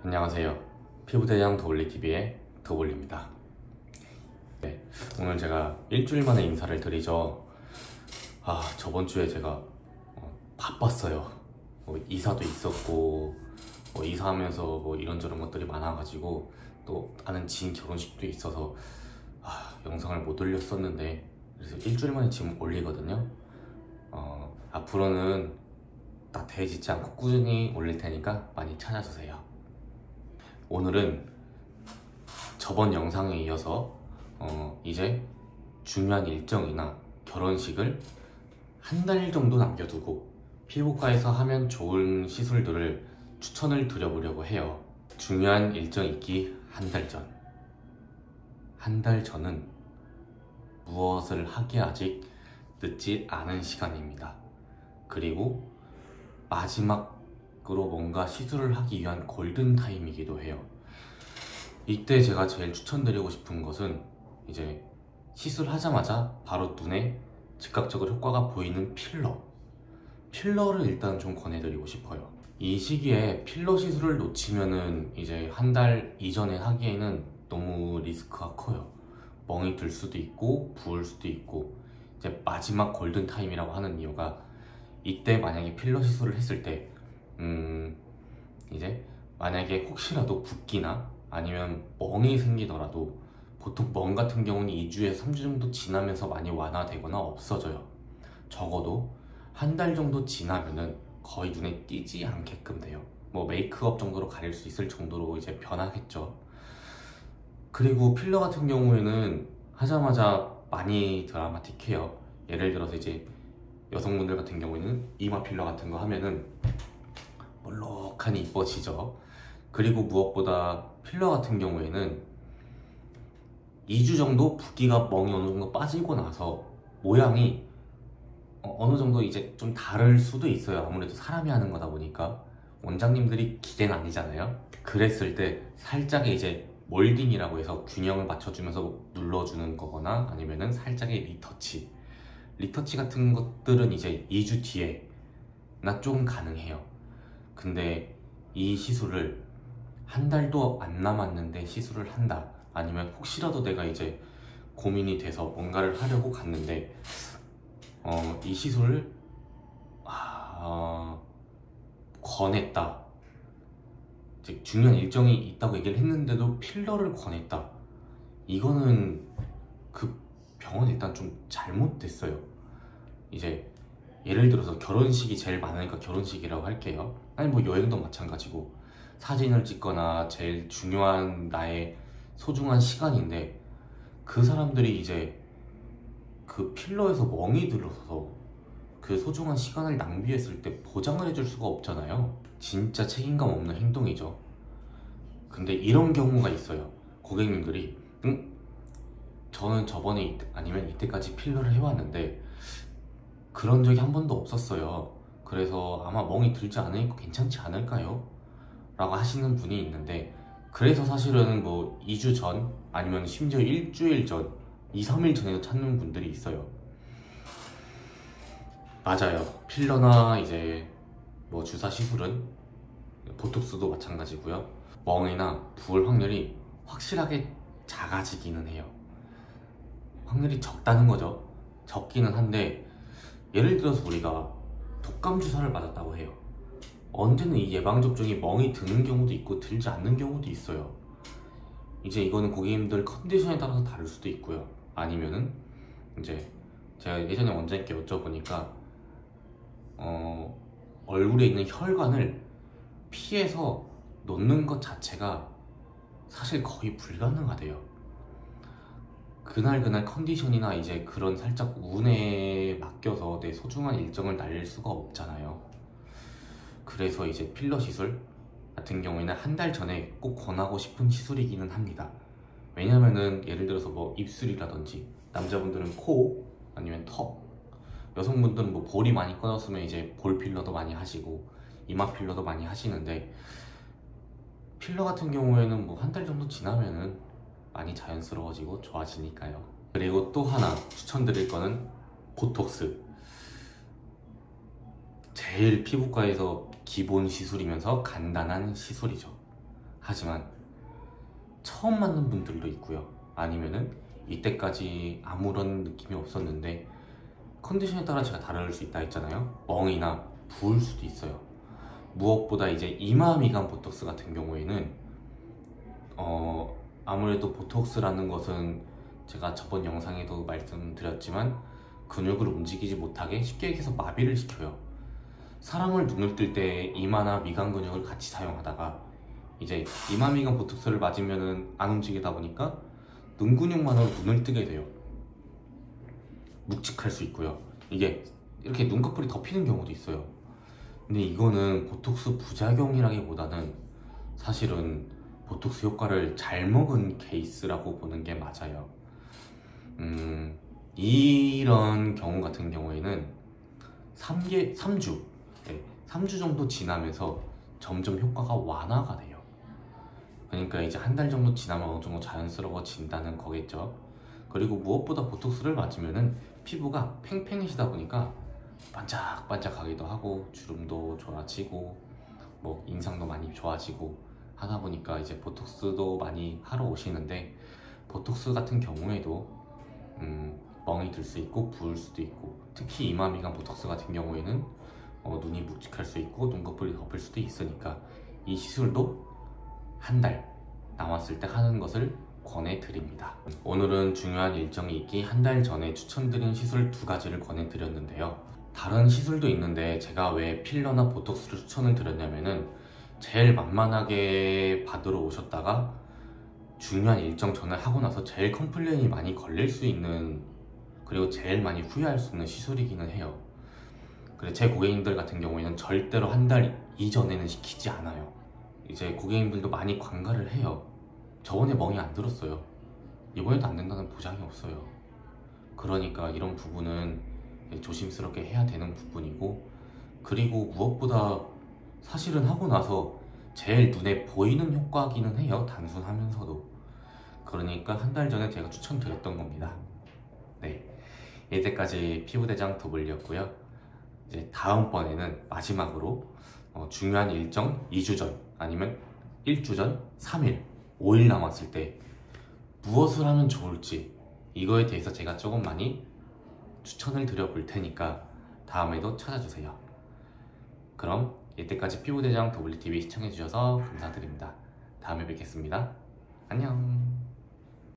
안녕하세요. 피부대장 더블리TV의 더블리입니다. 네, 오늘 제가 일주일 만에 인사를 드리죠. 저번 주에 제가 바빴어요. 이사도 있었고 이사하면서 이런저런 것들이 많아가지고 또 아는 지인 결혼식도 있어서 영상을 못 올렸었는데, 그래서 일주일 만에 지금 올리거든요. 앞으로는 나태해지지 않고 꾸준히 올릴 테니까 많이 찾아주세요. 오늘은 저번 영상에 이어서 이제 중요한 일정이나 결혼식을 한 달 정도 남겨두고 피부과에서 하면 좋은 시술들을 추천을 드려보려고 해요. 중요한 일정 있기 한 달 전. 한 달 전은 무엇을 하기에 아직 늦지 않은 시간입니다. 그리고 마지막으로 뭔가 시술을 하기 위한 골든타임이기도 해요. 이때 제가 제일 추천드리고 싶은 것은 이제 시술하자마자 바로 눈에 즉각적으로 효과가 보이는 필러를 일단 좀 권해드리고 싶어요. 이 시기에 필러 시술을 놓치면은 이제 한 달 이전에 하기에는 너무 리스크가 커요. 멍이 들 수도 있고 부을 수도 있고, 이제 마지막 골든타임이라고 하는 이유가 이때 만약에 필러 시술을 했을 때 이제 만약에 혹시라도 붓기나 아니면 멍이 생기더라도 보통 멍 같은 경우는 2주에서 3주 정도 지나면서 많이 완화되거나 없어져요. 적어도 한 달 정도 지나면은 거의 눈에 띄지 않게끔 돼요. 메이크업 정도로 가릴 수 있을 정도로 이제 변하겠죠. 그리고 필러 같은 경우에는 하자마자 많이 드라마틱해요. 예를 들어서 이제 여성분들 같은 경우에는 이마 필러 같은 거 하면은 볼록하니 이뻐지죠. 그리고 무엇보다 필러 같은 경우에는 2주 정도 붓기가 멍이 어느 정도 빠지고 나서 모양이 어느 정도 이제 좀 다를 수도 있어요. 아무래도 사람이 하는 거다 보니까 원장님들이 기계는 아니잖아요. 그랬을 때 살짝의 이제 몰딩이라고 해서 균형을 맞춰주면서 눌러주는 거거나 아니면은 살짝의 리터치 같은 것들은 이제 2주 뒤에 나 좀 가능해요. 근데 이 시술을 한 달도 안 남았는데 시술을 한다, 아니면 혹시라도 내가 이제 고민이 돼서 뭔가를 하려고 갔는데 이 시술을 권했다, 즉 중요한 일정이 있다고 얘기를 했는데도 필러를 권했다, 이거는 그 병원 일단 좀 잘못됐어요. 이제 예를 들어서 결혼식이 제일 많으니까 결혼식이라고 할게요. 아니 여행도 마찬가지고 사진을 찍거나 제일 중요한 나의 소중한 시간인데 그 사람들이 이제 그 필러에서 멍이 들어서 그 소중한 시간을 낭비했을 때 보장을 해줄 수가 없잖아요. 진짜 책임감 없는 행동이죠. 근데 이런 경우가 있어요. 고객님들이 저는 저번에 아니면 이때까지 필러를 해왔는데 그런 적이 한 번도 없었어요. 그래서 아마 멍이 들지 않으니까 괜찮지 않을까요? 라고 하시는 분이 있는데, 그래서 사실은 2주 전 아니면 심지어 일주일 전, 2, 3일 전에도 찾는 분들이 있어요. 맞아요. 필러나 이제 주사 시술은 보톡스도 마찬가지고요. 멍이나 부을 확률이 확실하게 작아지기는 해요. 확률이 적다는 거죠. 적기는 한데, 예를 들어서 우리가 독감 주사를 맞았다고 해요. 언제는 이 예방접종이 멍이 드는 경우도 있고 들지 않는 경우도 있어요. 이제 이거는 고객님들 컨디션에 따라서 다를 수도 있고요. 아니면은 이제 제가 예전에 원장님께 여쭤보니까 얼굴에 있는 혈관을 피해서 놓는 것 자체가 사실 거의 불가능하대요. 그날 컨디션이나 이제 그런 살짝 운에 맡겨서 내 소중한 일정을 날릴 수가 없잖아요. 그래서 이제 필러 시술 같은 경우에는 한 달 전에 꼭 권하고 싶은 시술이기는 합니다. 왜냐면은 예를 들어서 입술이라든지 남자분들은 코 아니면 턱, 여성분들은 볼이 많이 꺼졌으면 이제 볼 필러도 많이 하시고 이마 필러도 많이 하시는데, 필러 같은 경우에는 한 달 정도 지나면은 많이 자연스러워지고 좋아지니까요. 그리고 또 하나 추천드릴 거는 보톡스. 제일 피부과에서 기본 시술이면서 간단한 시술이죠. 하지만 처음 맞는 분들도 있고요. 아니면은 이때까지 아무런 느낌이 없었는데 컨디션에 따라 제가 다를 수 있다 했잖아요. 멍이나 부을 수도 있어요. 무엇보다 이제 이마 미간 보톡스 같은 경우에는 아무래도 보톡스라는 것은 제가 저번 영상에도 말씀드렸지만 근육을 움직이지 못하게 쉽게 얘기해서 마비를 시켜요. 사람을 눈을 뜰 때 이마나 미간 근육을 같이 사용하다가 이제 이마 미간 보톡스를 맞으면은 안 움직이다 보니까 눈 근육만으로 눈을 뜨게 돼요. 묵직할 수 있고요. 이게 이렇게 눈꺼풀이 덮이는 경우도 있어요. 근데 이거는 보톡스 부작용이라기보다는 사실은 보톡스 효과를 잘 먹은 케이스라고 보는 게 맞아요. 이런 경우 같은 경우에는 3주, 네, 3주 정도 지나면서 점점 효과가 완화가 돼요. 그러니까 이제 한 달 정도 지나면 어느 정도 자연스러워진다는 거겠죠. 그리고 무엇보다 보톡스를 맞으면은 피부가 팽팽해지다 보니까 반짝반짝하기도 하고 주름도 좋아지고 뭐 인상도 많이 좋아지고 하다 보니까 이제 보톡스도 많이 하러 오시는데, 보톡스 같은 경우에도 멍이 들 수 있고 부을 수도 있고, 특히 이마 미간 보톡스 같은 경우에는 눈이 묵직할 수 있고 눈꺼풀이 덮일 수도 있으니까 이 시술도 한 달 남았을 때 하는 것을 권해드립니다. 오늘은 중요한 일정이 있기 한 달 전에 추천드린 시술 2가지를 권해드렸는데요. 다른 시술도 있는데 제가 왜 필러나 보톡스를 추천을 드렸냐면은 제일 만만하게 받으러 오셨다가 중요한 일정 전에 하고 나서 제일 컴플레인이 많이 걸릴 수 있는, 그리고 제일 많이 후회할 수 있는 시술이기는 해요. 그래서 제 고객님들 같은 경우에는 절대로 한 달 이전에는 시키지 않아요. 이제 고객님들도 많이 관가를 해요. 저번에 멍이 안 들었어요. 이번에도 안 된다는 보장이 없어요. 그러니까 이런 부분은 조심스럽게 해야 되는 부분이고, 그리고 무엇보다 사실은 하고 나서 제일 눈에 보이는 효과기는 해요. 단순하면서도. 그러니까 한 달 전에 제가 추천드렸던 겁니다. 네, 이때까지 피부대장 더블이었고요. 이제 다음번에는 마지막으로 중요한 일정 2주 전 아니면 1주 전 3일 5일 남았을 때 무엇을 하면 좋을지, 이거에 대해서 제가 조금 많이 추천을 드려볼 테니까 다음에도 찾아주세요. 그럼 이때까지 피부대장 WTV 시청해주셔서 감사드립니다. 다음에 뵙겠습니다. 안녕.